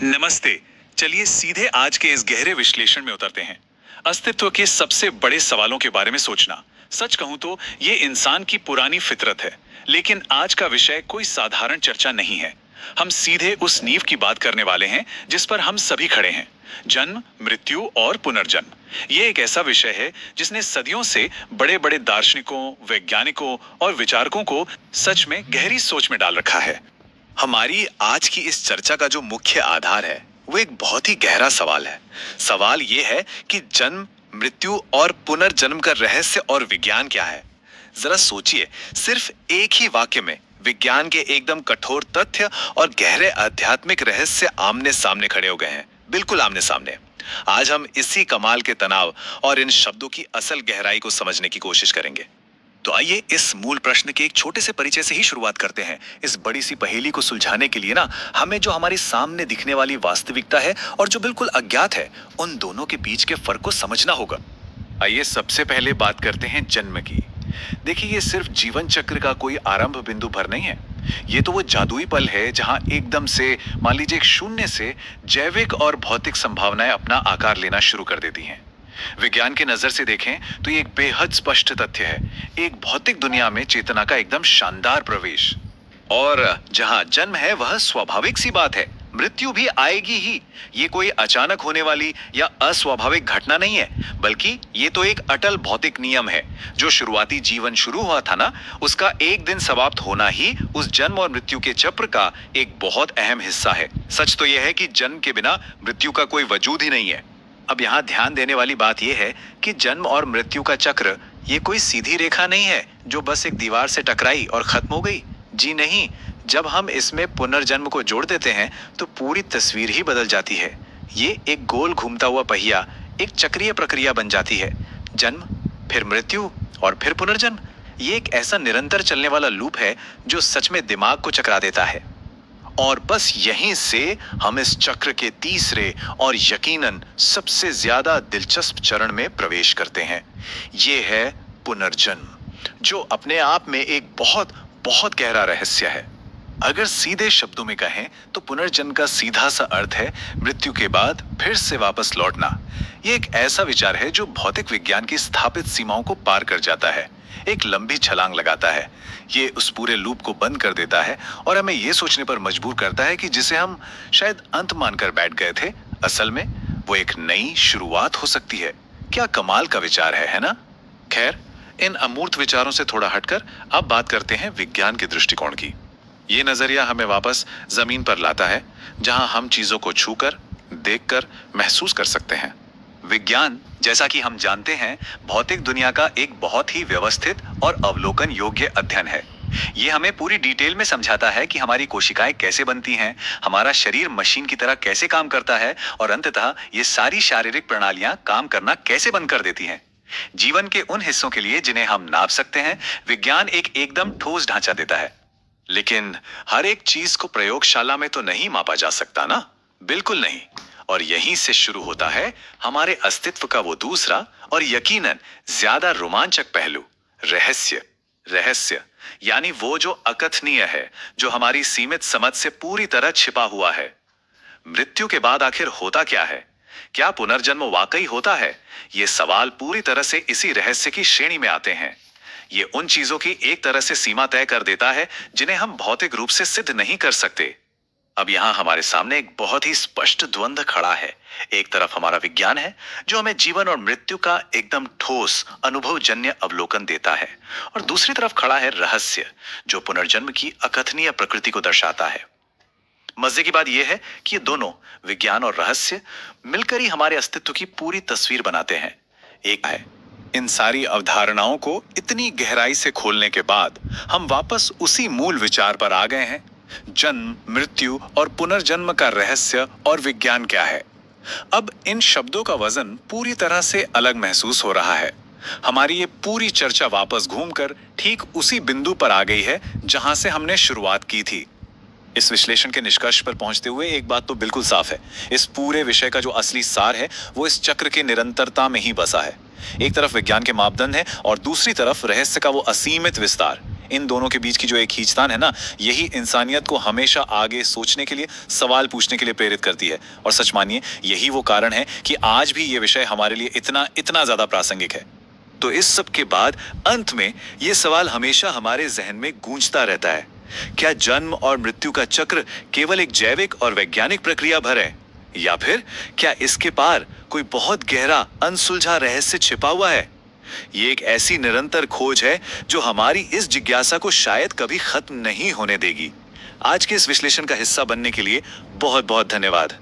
नमस्ते। चलिए सीधे आज के इस गहरे विश्लेषण में उतरते हैं। अस्तित्व के सबसे बड़े सवालों के बारे में सोचना। सच कहूं तो ये इंसान की पुरानी फितरत है, लेकिन आज का विषय कोई साधारण चर्चा नहीं है। हम सीधे उस नींव की बात करने वाले हैं जिस पर हम सभी खड़े हैं। जन्म, मृत्यु और पुनर्जन्म। ये एक ऐसा विषय है जिसने सदियों से बड़े बड़े दार्शनिकों, वैज्ञानिकों और विचारकों को सच में गहरी सोच में डाल रखा है। हमारी आज की इस चर्चा का जो मुख्य आधार है वो एक बहुत ही गहरा सवाल है। सवाल ये है कि जन्म, मृत्यु और पुनर्जन्म का रहस्य और विज्ञान क्या है। जरा सोचिए, सिर्फ एक ही वाक्य में विज्ञान के एकदम कठोर तथ्य और गहरे आध्यात्मिक रहस्य आमने सामने खड़े हो गए हैं, बिल्कुल आमने सामने। आज हम इसी कमाल के तनाव और इन शब्दों की असल गहराई को समझने की कोशिश करेंगे। तो आइए इस मूल प्रश्न के एक छोटे से परिचय से ही शुरुआत करते हैं। इस बड़ी सी पहेली को सुलझाने के लिए ना हमें जो हमारे सामने दिखने वाली वास्तविकता है और जो बिल्कुल अज्ञात है, उन दोनों के बीच के फर्क को समझना होगा। आइए सबसे पहले बात करते हैं जन्म की। देखिए, ये सिर्फ जीवन चक्र का कोई आरंभ बिंदु भर नहीं है। ये तो वो जादुई पल है जहां एकदम से, मान लीजिए, एक शून्य से जैविक और भौतिक संभावनाएं अपना आकार लेना शुरू कर देती हैं। विज्ञान की नजर से देखें तो ये एक बेहद स्पष्ट तथ्य है, एक भौतिक दुनिया में चेतना का एकदम शानदार प्रवेश। और जहां जन्म है वह स्वाभाविक सी बात है, मृत्यु भी आएगी ही। ये कोई अचानक होने वाली या अस्वाभाविक घटना नहीं है, बल्कि ये तो एक अटल भौतिक नियम है। जो शुरुआती जीवन शुरू हुआ था ना, उसका एक दिन समाप्त होना ही उस जन्म और मृत्यु के चक्र का एक बहुत अहम हिस्सा है। सच तो यह है कि जन्म के बिना मृत्यु का कोई वजूद ही नहीं है। अब यहाँ ध्यान देने वाली बात यह है कि जन्म और मृत्यु का चक्र ये कोई सीधी रेखा नहीं है जो बस एक दीवार से टकराई और खत्म हो गई। जी नहीं, जब हम इसमें पुनर्जन्म को जोड़ देते हैं तो पूरी तस्वीर ही बदल जाती है। ये एक गोल घूमता हुआ पहिया, एक चक्रीय प्रक्रिया बन जाती है। जन्म, फिर मृत्यु और फिर पुनर्जन्म। ये एक ऐसा निरंतर चलने वाला लूप है जो सच में दिमाग को चकरा देता है। और बस यहीं से हम इस चक्र के तीसरे और यकीनन सबसे ज्यादा दिलचस्प चरण में प्रवेश करते हैं। ये है पुनर्जन्म, जो अपने आप में एक बहुत बहुत गहरा रहस्य है। अगर सीधे शब्दों में कहें तो पुनर्जन्म का सीधा सा अर्थ है मृत्यु के बाद फिर से वापस लौटना। ये एक ऐसा विचार है जो भौतिक विज्ञान की स्थापित सीमाओं को पार कर जाता है, एक लंबी छलांग लगाता है। ये उस पूरे लूप को बंद कर देता है और हमें ये सोचने पर मजबूर करता है कि जिसे हम शायद अंत मानकर बैठ गए थे, असल में वो एक नई शुरुआत हो सकती है। क्या कमाल का विचार है ना? खैर, इन अमूर्त विचारों से थोड़ा हटकर अब बात करते हैं विज्ञान के दृष्टिकोण की। ये नजरिया हमें वापस जमीन पर लाता है, जहां हम चीजों को छूकर, देखकर, महसूस कर सकते हैं। विज्ञान, जैसा कि हम जानते हैं, भौतिक दुनिया का एक बहुत ही व्यवस्थित और अवलोकन योग्य अध्ययन है। ये हमें पूरी डिटेल में समझाता है कि हमारी कोशिकाएं कैसे बनती हैं, हमारा शरीर मशीन की तरह कैसे काम करता है और अंततः ये सारी शारीरिक प्रणालियां काम करना कैसे बंद कर देती हैं। जीवन के उन हिस्सों के लिए जिन्हें हम नाप सकते हैं, विज्ञान एक एकदम ठोस ढांचा देता है। लेकिन हर एक चीज को प्रयोगशाला में तो नहीं मापा जा सकता ना, बिल्कुल नहीं। और यहीं से शुरू होता है हमारे अस्तित्व का वो दूसरा और यकीनन ज्यादा रोमांचक पहलू, रहस्य। रहस्य यानी वो जो अकथनीय है, जो हमारी सीमित समझ से पूरी तरह छिपा हुआ है। मृत्यु के बाद आखिर होता क्या है? क्या पुनर्जन्म वाकई होता है? ये सवाल पूरी तरह से इसी रहस्य की श्रेणी में आते हैं। ये उन चीजों की एक तरह से सीमा तय कर देता है जिन्हें हम भौतिक रूप से सिद्ध नहीं कर सकते। अब यहाँ हमारे सामने एक बहुत ही स्पष्ट द्वंद्व खड़ा है। एक तरफ हमारा विज्ञान है जो हमें जीवन और मृत्यु का एकदम ठोस अनुभवजन्य अवलोकन देता है, और दूसरी तरफ खड़ा है रहस्य, जो पुनर्जन्म की अकथनीय प्रकृति को दर्शाता है। मजे की बात यह है कि ये दोनों, विज्ञान और रहस्य, मिलकर ही हमारे अस्तित्व की पूरी तस्वीर बनाते हैं। एक है, इन सारी अवधारणाओं को इतनी गहराई से खोलने के बाद हम वापस उसी मूल विचार पर आ गए हैं। जन्म, मृत्यु और पुनर्जन्म का रहस्य और विज्ञान क्या है? अब इन शब्दों का वजन पूरी तरह से अलग महसूस हो रहा है। हमारी ये पूरी चर्चा वापस घूमकर ठीक उसी बिंदु पर आ गई है जहां से हमने शुरुआत की थी। इस विश्लेषण के निष्कर्ष पर पहुंचते हुए एक बात तो बिल्कुल साफ है, इस पूरे विषय का जो असली सार है वो इस चक्र की निरंतरता में ही बसा है। एक तरफ विज्ञान के मापदंड है और दूसरी तरफ रहस्य का वो असीमित विस्तार। इन दोनों के बीच की जो एक खींचतान है ना, यही इंसानियत को हमेशा आगे सोचने के लिए, सवाल पूछने के लिए प्रेरित करती है। और सच मानिए, यही वो कारण है कि आज भी ये विषय हमारे लिए इतना इतना ज्यादा प्रासंगिक है। तो इस सब के बाद अंत में ये सवाल हमेशा हमारे जहन में गूंजता रहता है, क्या जन्म और मृत्यु का चक्र केवल एक जैविक और वैज्ञानिक प्रक्रिया भर है, या फिर क्या इसके पार कोई बहुत गहरा अनसुलझा रहस्य छिपा हुआ है? ये एक ऐसी निरंतर खोज है जो हमारी इस जिज्ञासा को शायद कभी खत्म नहीं होने देगी। आज के इस विश्लेषण का हिस्सा बनने के लिए बहुत बहुत धन्यवाद।